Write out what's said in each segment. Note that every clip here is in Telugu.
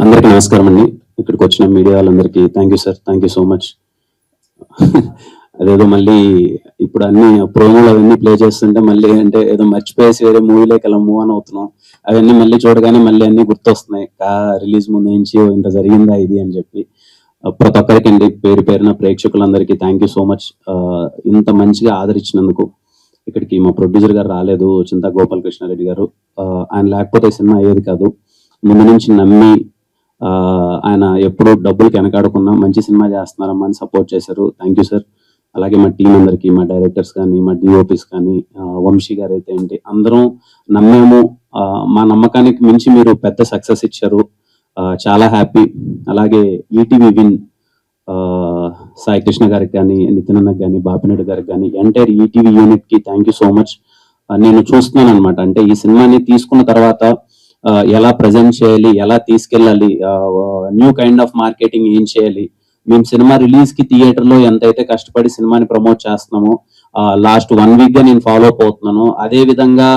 అందరికీ నమస్కారం అండి. ఇక్కడికి వచ్చిన మీడియా వాళ్ళందరికీ thank you sir, thank you so much. అదేదో మళ్ళీ ఇప్పుడు అన్ని ప్రోమోలు అవన్నీ ప్లే చేస్తుంటే మళ్ళీ అంటే ఏదో మర్చిపోయేసి వేరే మూవీలోకి అలా మూవ్ ఆన్ అవుతున్నాం. అవన్నీ మళ్ళీ చూడగానే మళ్ళీ అన్ని గుర్తొస్తున్నాయి. రిలీజ్ ముందు నుంచి ఇంత జరిగిందా ఇది అని చెప్పి. ప్రతి ఒక్కరికి అండి పేరు పేరున ప్రేక్షకులందరికీ థ్యాంక్ యూ సో మచ్. ఇంత మంచిగా ఆదరించినందుకు. ఇక్కడికి మా ప్రొడ్యూసర్ గారు రాలేదు, చింతా గోపాలకృష్ణారెడ్డి గారు. ఆయన లేకపోతే సినిమా అయ్యేది కాదు. ముందు నుంచి నమ్మి ఆయన ఎప్పుడు డబ్బులకి వెనకాడకుండా మంచి సినిమా చేస్తున్నారమ్మా అని సపోర్ట్ చేశారు. Thank you sir. అలాగే మా టీం అందరికి, మా డైరెక్టర్స్ కానీ, మా డిఓపీస్ కానీ, వంశీ గారు అయితే ఏంటి, అందరం నమ్మాము. మా నమ్మకానికి మించి మీరు పెద్ద సక్సెస్ ఇచ్చారు. చాలా హ్యాపీ. అలాగే ఈటీవీ విన్ సాయి కృష్ణ గారికి కానీ, నితిన్ అన్నకి కానీ, బాపినెడ్డి గారికి కానీ, ఎంటైర్ ఈటీవీ యూనిట్ కి థ్యాంక్ యూ సో మచ్. నేను చూస్తున్నాను అనమాట, అంటే ఈ సినిమాని తీసుకున్న తర్వాత ఎలా ప్రజెంట్ చేయాలి, ఎలా తీసుకెళ్ళాలి, న్యూ కైండ్ ఆఫ్ మార్కెటింగ్ ఏం చేయాలి. మేము సినిమా రిలీజ్ కి థియేటర్ లో ఎంతైతే కష్టపడి సినిమాని ప్రమోట్ చేస్తున్నామో లాస్ట్ 1 వీక్ గా నేను ఫాలో అప్ అవుతున్నాను. అదే విధంగా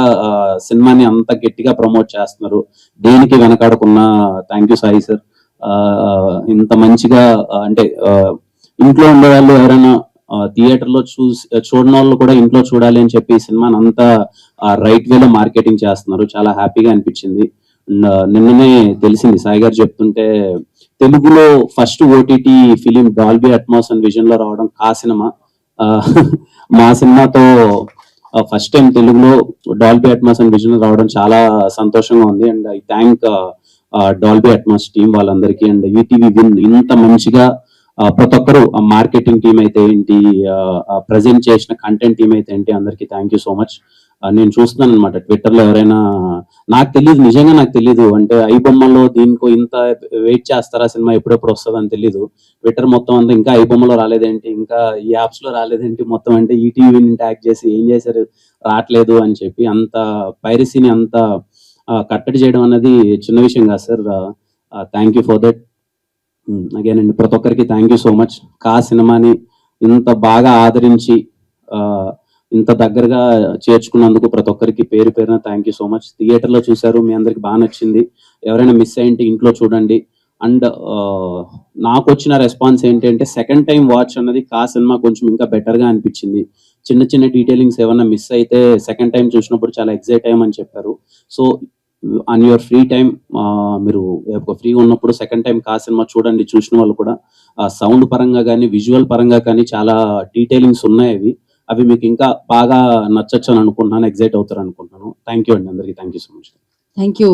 సినిమాని అంత గట్టిగా ప్రమోట్ చేస్తున్నారు. దేనికి వెనకాడకున్నా థ్యాంక్ యూ సాయి సార్. ఇంత మంచిగా అంటే ఇంట్లో ఉండే వాళ్ళు ఎవరైనా థియేటర్ లో చూడని వాళ్ళు కూడా ఇంట్లో చూడాలి అని చెప్పి సినిమాని అంతా రైట్ వేలో మార్కెటింగ్ చేస్తున్నారు. చాలా హ్యాపీగా అనిపించింది. నిన్ననే తెలిసింది సాయి గారు చెప్తుంటే, తెలుగులో first OTT film Dolby Atmos and vision లో రావడం కా సినిమా. మా సినిమాతో ఫస్ట్ టైం తెలుగులో డాల్బీ అట్మాస్ అండ్ విజన్ లో రావడం చాలా సంతోషంగా ఉంది. And I thank Dolby Atmos team వాళ్ళందరికీ. అండ్ ఈటీవీ విన్ ఇంత మంచిగా ప్రతి ఒక్కరు మార్కెటింగ్ టీం అయితే ఏంటి, ప్రజెంట్ చేసిన కంటెంట్ టీం అయితే ఏంటి, అందరికీ థ్యాంక్ యూ సో మచ్. నేను చూస్తున్నాను అనమాట ట్విట్టర్ లో ఎవరైనా, నాకు తెలియదు, నిజంగా నాకు తెలియదు, అంటే ఐ బొమ్మలో దీనికో ఇంత వెయిట్ చేస్తారా, సినిమా ఎప్పుడెప్పుడు వస్తుంది అని తెలియదు. ట్విట్టర్ మొత్తం అంతా ఇంకా ఐ బొమ్మలో రాలేదేంటి, ఇంకా ఈ యాప్స్ లో రాలేదేంటి, మొత్తం అంటే ఈటీవీని ట్యాగ్ చేసి ఏం చేశారు రావట్లేదు అని చెప్పి అంత పైరసీని అంత కట్టడి చేయడం అనేది చిన్న విషయం కాదు sir. Thank you for that. Again అండి ప్రతి ఒక్కరికి థ్యాంక్ యూ సో మచ్. కా సినిమాని ఇంత బాగా ఆదరించి ఇంత దగ్గరగా చేర్చుకున్నందుకు ప్రతి ఒక్కరికి పేరు పేరున థ్యాంక్ యూ సో మచ్. థియేటర్లో చూశారు, మీ అందరికి బాగా నచ్చింది. ఎవరైనా మిస్ అయ్యింటే ఇంట్లో చూడండి. అండ్ నాకు వచ్చిన రెస్పాన్స్ ఏంటంటే, సెకండ్ టైం వాచ్ అన్నది కా సినిమా కొంచెం ఇంకా బెటర్గా అనిపించింది. చిన్న చిన్న డీటెయిలింగ్స్ ఏమన్నా మిస్ అయితే సెకండ్ టైం చూసినప్పుడు చాలా ఎగ్జైట్ అయ్యామని చెప్పారు. So on your free time, మీరు ఫ్రీగా ఉన్నప్పుడు సెకండ్ టైం కా సినిమా చూడండి. చూసిన వాళ్ళు కూడా సౌండ్ పరంగా కానీ, విజువల్ పరంగా కానీ చాలా డీటెయిలింగ్స్ ఉన్నాయి. అవి మీకు ఇంకా బాగా నచ్చచ్చు అని అనుకుంటున్నాను, ఎగ్జైట్ అవుతారు అనుకుంటున్నాను. థ్యాంక్ యూ అండి అందరికీ. Thank you so much. Thank you.